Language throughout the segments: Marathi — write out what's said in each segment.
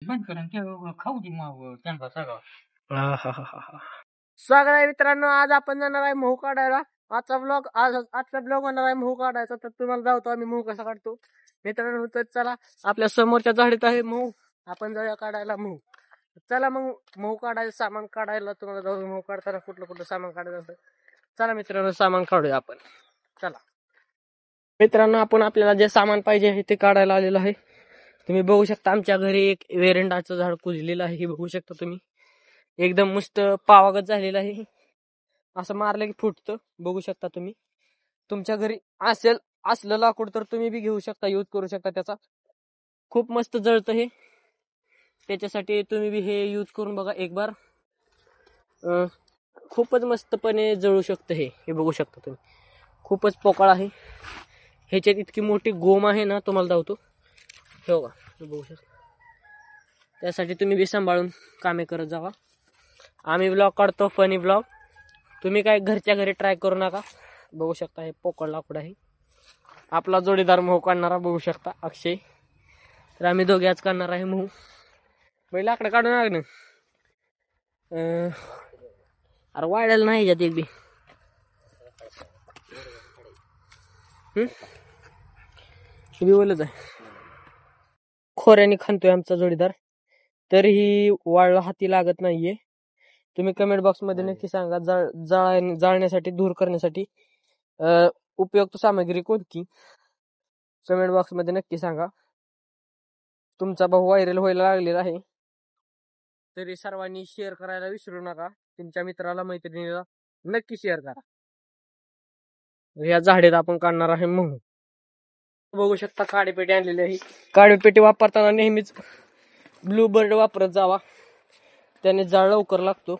बंद करून ते खाऊ दे मग त्यांना सगळं. स्वागत आहे मित्रांनो. आज आपण जाणार आहे मोह काढायला. आजचा ब्लॉग होणार आहे मोह काढायचा. तर तुम्हाला जाऊतो आम्ही मोह कसा काढतो मित्रांनो. तर चला, आपल्या समोरच्या झाडीत आहे मोह, आपण जाऊया काढायला मोह. चला मग मोह काढायचं सामान काढायला तुम्हाला जाऊ. मोह काढताना कुठलं कुठलं सामान काढायचं असतं. चला मित्रांनो, सामान काढूया आपण. चला मित्रांनो, आपण आपल्याला जे सामान पाहिजे आहे ते काढायला आलेलं आहे. तुम्ही बघू शकता आमच्या घरी एक वेरेंडाचं झाड कुजलेलं आहे. हे बघू शकता तुम्ही, एकदम मस्त पावागत झालेलं आहे. असं मारलं की फुटतं. बघू शकता तुम्ही. तुमच्या घरी असलं लाकूड तर तुम्ही बी घेऊ शकता, यूज करू शकता त्याचा. खूप मस्त जळतं हे. त्याच्यासाठी तुम्ही बी हे यूज करून बघा एक बार. खूपच मस्तपणे जळू शकतं हे बघू शकता तुम्ही. खूपच पोकळ आहे. ह्याच्यात इतकी मोठी गोम आहे ना, तुम्हाला दावतो हे बघा, बघू शकता. त्यासाठी तुम्ही बी सांभाळून कामे करत जावा. आम्ही ब्लॉग काढतो, फनी ब्लॉग. तुम्ही काय घरच्या घरी ट्राय करू नका. बघू शकता हे पोकळ लाकूड आहे. आपला जोडीदार मोह काढणारा बघू शकता, अक्षय. तर आम्ही दोघे आज काढणार आहे मोह. बाई लाकडं काढून आग ना. अरे वाढायला नाही याच्यात एक बी. बोलत आहे. खोऱ्याने खांतोय आमचा जोडीदार, तरीही वाळला हाती लागत नाहीये. तुम्ही कमेंट बॉक्स मध्ये नक्की सांगा, जाळण्यासाठी, दूर करण्यासाठी उपयुक्त सामग्री कोणती. कमेंट बॉक्स मध्ये नक्की सांगा. तुमचा भाऊ व्हायरल व्हायला लागलेला आहे, तरी सर्वांनी शेअर करायला विसरू नका. तुमच्या मित्राला, मैत्रिणीला नक्की शेअर करा. या झाडेत आपण काढणार आहे मोह. बघू शकता काडीपेटी आणलेली आहे. काडीपेटी वापरताना नेहमीच ब्लू बर्ड वापरत जावा, त्याने जाळ लवकर लागतो.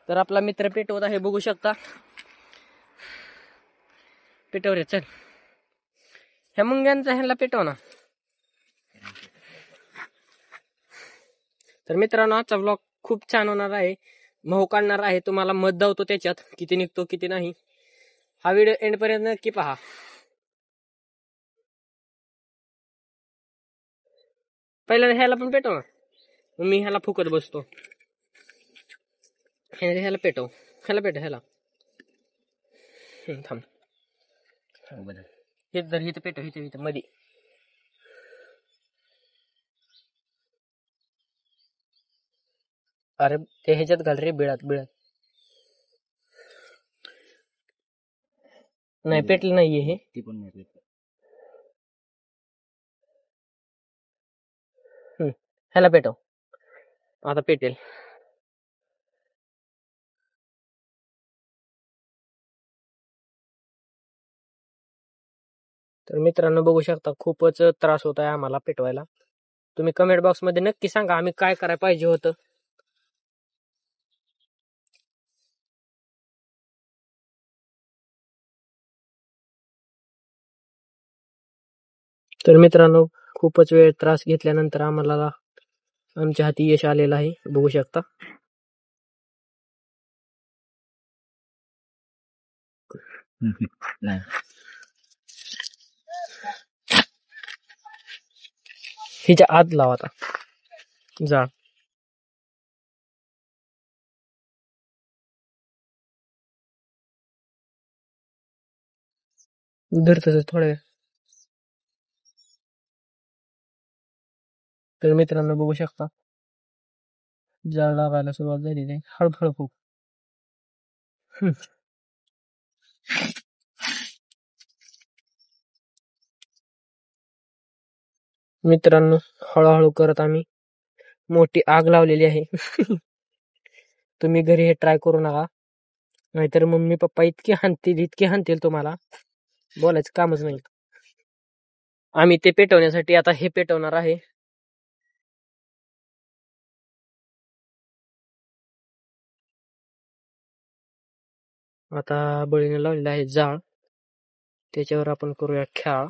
तर आपला मित्र पेटवत आहे, बघू शकता. पेटव रे, चल. ह्या मुंग्यांचा ह्याला पेटव ना. तर मित्रांनो, आजचा ब्लॉग खूप छान होणार आहे. मोह काढणार आहे, तुम्हाला मत दावतो त्याच्यात किती निघतो किती नाही. हा व्हिडिओ एंड पर्यंत नक्की पहा. पहिल्यांदा ह्याला पण पेटव ना, मी ह्याला फुकत बसतो. ह्याला पेटव, ह्याला पेटव, ह्याला. थांब, हे जर इथं पेटव, इथं मध्ये. अरे ते ह्याच्यात घाल रे, बिळात. नाही पेटलं नाहीये हे. ती पण नाही. ह्याला पेटव, आता पेटेल. तर मित्रांनो, बघू शकता खूपच त्रास होत आहे आम्हाला पेटवायला. तुम्ही कमेंट बॉक्स मध्ये नक्की सांगा आम्ही काय करायला पाहिजे होतं. तर मित्रांनो, खूपच वेळ त्रास घेतल्यानंतर आम्हाला आमच्या हाती यश आलेलं आहे, बघू शकता. हिच्या आत लावा आता जाळ. धरतच थोड्या वेळ. तर मित्रांनो, बघू शकता जाळ लागायला सुरुवात झालेली आहे, हळूहळू खूप. मित्रांनो, हळूहळू करत आम्ही मोठी आग लावलेली आहे. तुम्ही घरी हे ट्राय करू नका, नाहीतर मम्मी पप्पा इतके हाणतील तुम्हाला, बोलायचं कामच नाही. आम्ही ते पेटवण्यासाठी आता हे पेटवणार आहे. आता बळीने लावलेलं आहे जाळ, त्याच्यावर आपण करूया खेळ.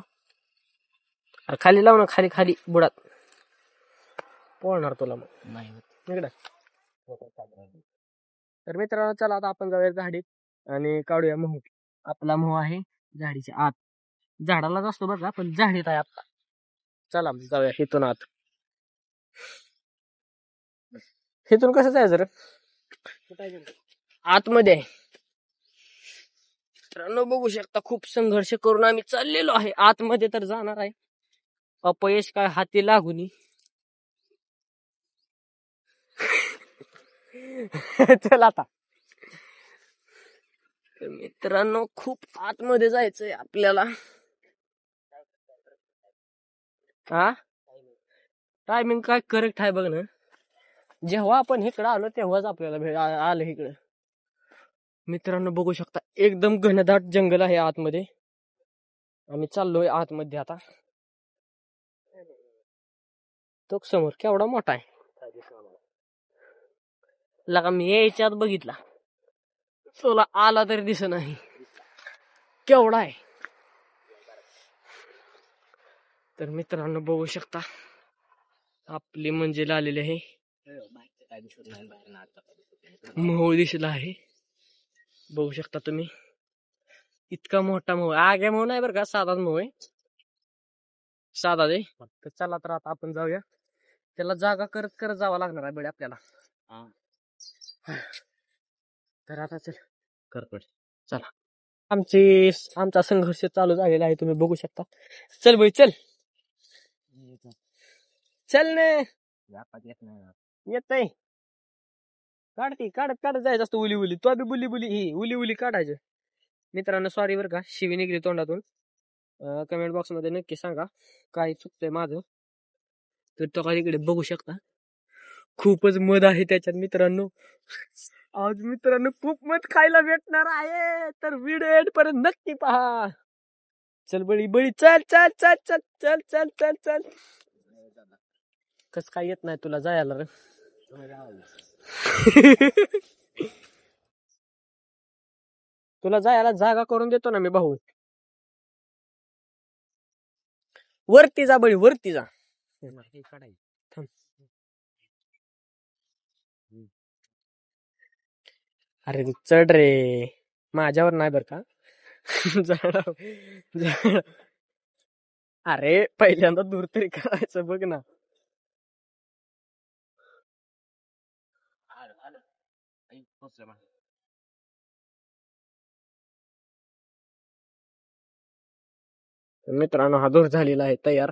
खाली लाव ना, खाली बुडात पोळणार तुला मग नाही इकडं. तर मित्रांनो, चला आता आपण जाऊया झाडीत आणि काढूया मोह. आपला मोह आहे झाडीच्या आत. झाडालाच असतो बघा, पण झाडीत आहे आता. चला जाऊया इथून आत. इथून कसं जायचं रे? आतमध्ये आहे. मित्रांनो बघू शकता खूप संघर्ष करून आम्ही चाललेलो आहे आतमध्ये तर जाणार आहे. अपयश काय हाती लागूनी. चल आता. तर मित्रांनो खूप आतमध्ये जायचंय आपल्याला. हा टायमिंग काय करेक्ट आहे बघ ना. जेव्हा आपण इकडं आलो तेव्हाच आपल्याला आलं इकडं. मित्रांनो बघू शकता एकदम घनदाट जंगल आहे आतमध्ये. आम्ही चाललोय आतमध्ये आता. तो समोर केवढा मोठा आहे लगा मी यायच्या आत बघितला. तुला आला तरी दिसत नाही केवढा आहे. तर मित्रांनो बघू शकता आपली मंजिल आलेली आहे. मोह दिसला आहे बघू शकता तुम्ही. इतका मोठा मोह आग्या मोह नाही बरं का साधा मोह आहे. साधा दे. तर चला तर आता आपण जाऊया. त्याला जागा करत करत जावं लागणार आहे बडे आपल्याला. तर आता चल करपट चला. आमचा संघर्ष चालू झालेला आहे तुम्ही बघू शकता. चल भाई चल चल ने येत नाही. काढती काढत काढत जायचं असतं उली उली. तो बी बुली बुली ही उली उली काढायचं. मित्रांनो सॉरी बरं का शिवी निघली तोंडातून. कमेंट बॉक्स मध्ये नक्की सांगा काय चुकतंय माझं. तर तो काय इकडे बघू शकता खूपच मध आहे त्याच्यात मित्रांनो. आज मित्रांनो खूप मध खायला भेटणार आहे तर व्हिडिओ एंड पर्यंत नक्की पहा. चल बळी बळी चल चल चल चल चल चल चल चल. कस काय येत नाही तुला जायला रे. तुला जायला जागा करून देतो ना मी भाऊ. वरती जा बळी वरती जा. थांब. अरे चढ रे माझ्यावर नाही बर का. अरे पहिल्यांदा दूर तरी करायचं बघ ना. मित्रांनो हा दूर झालेला आहे तयार.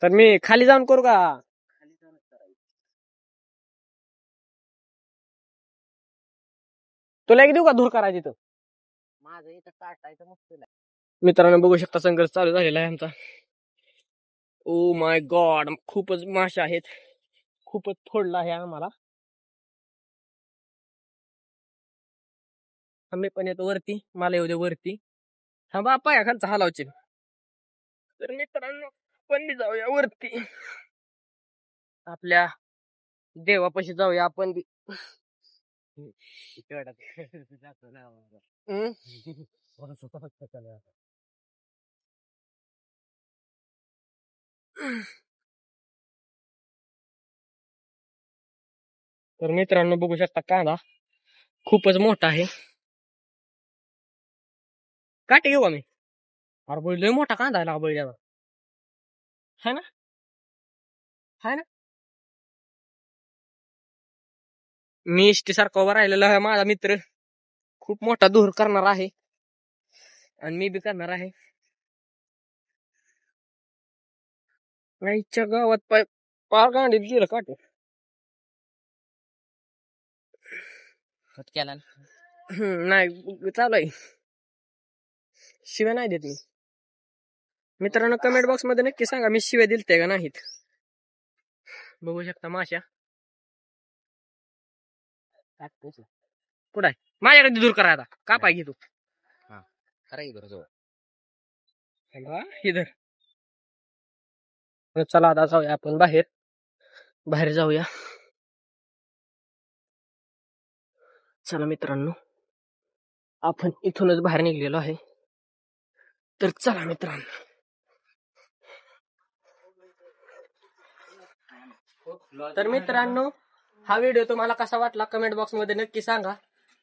तर मी खाली जाऊन करू का. तुला एक देऊ का दूर करायची तर. माझं इथं टाटायचं मुश्किल आहे. मित्रांनो बघू शकता संघर्ष चालू झालेला आहे आमचा. ओ माय गॉड खूपच माशा आहेत. खूपच फोडला आहे आम्हाला. आम्ही पण येतो वरती. मला येऊ दे वरती. हा बापा या खालचा हलावची. तर मित्रांनो पण बी जाऊया वरती. आपल्या देवापाशी जाऊया आपण बी. तर मित्रांनो बघू शकता कांदा खूपच मोठा आहे. काटे घेऊ आम्ही. अरे बोल लय मोठा कांदा आहे बैलाला. है ना है ना. मी इष्टी सारखा उभा राहिलेला आहे माझा मित्र. खूप मोठा दूर करणार आहे आणि मी बी करणार आहे. आईच्या गावात पार गांडीत गेलं काटे. केला नाही चालू आहे. शिव्या नाही देत मी. मित्रांनो कमेंट बॉक्स मध्ये नक्की सांगा मी शिव्या दिलते का नाहीत. बघू शकता माशा कुठं आहे. माझ्याकडे दूर करा आता का पाहिजे तू. इधर चला आता जाऊया आपण बाहेर. बाहेर जाऊया. चला मित्रांनो आपण इथूनच बाहेर निघलेलो आहे. तर चला मित्रांनो. तर मित्रांनो हा व्हिडिओ तुम्हाला कसा वाटला कमेंट बॉक्स मध्ये नक्की सांगा.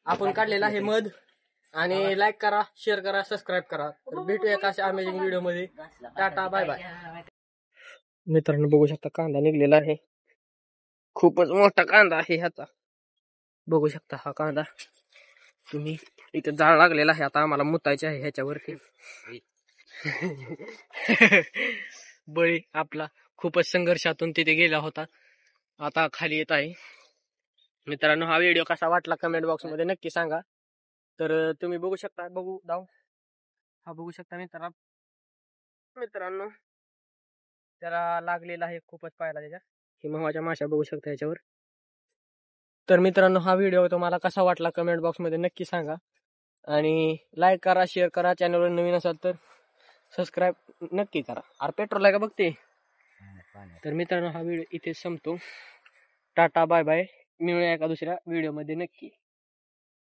आपण काढलेला आहे मध आणि लाईक करा, शेअर करा, सबस्क्राईब करा. तर भेटूया एका अशा अमेझिंग व्हिडिओ मध्ये. Tata, bye bye. मित्रांनो बघू शकता कांदा निघलेला आहे. खूपच मोठा कांदा आहे ह्याचा. बघू शकता हा कांदा तुम्ही. इथे जाळ लागलेला आहे. आता आम्हाला मुतायचे आहे ह्याच्यावरती. बळी आपला खूपच संघर्षातून तिथे गेला होता. आता खाली येत आहे. मित्रांनो हा व्हिडिओ कसा वाटला कमेंट बॉक्स मध्ये नक्की सांगा. तर तुम्ही बघू शकता. हा बघू शकता मित्रांनो त्याला लागलेला आहे खूपच पाहायला त्याच्या. हिमवाच्या माशा बघू शकता याच्यावर. तर मित्रांनो हा व्हिडिओ तुम्हाला कसा वाटला कमेंट बॉक्स मध्ये नक्की सांगा. आणि लाईक करा, शेअर करा. चॅनलवर नवीन असाल तर सबस्क्राईब नक्की करा. अरे पेट्रोल आहे का बघते. तर मित्रांनो हा व्हिडिओ इथे संपतो. Tata bye bye. मिळूया एका दुसऱ्या व्हिडिओ मध्ये नक्की.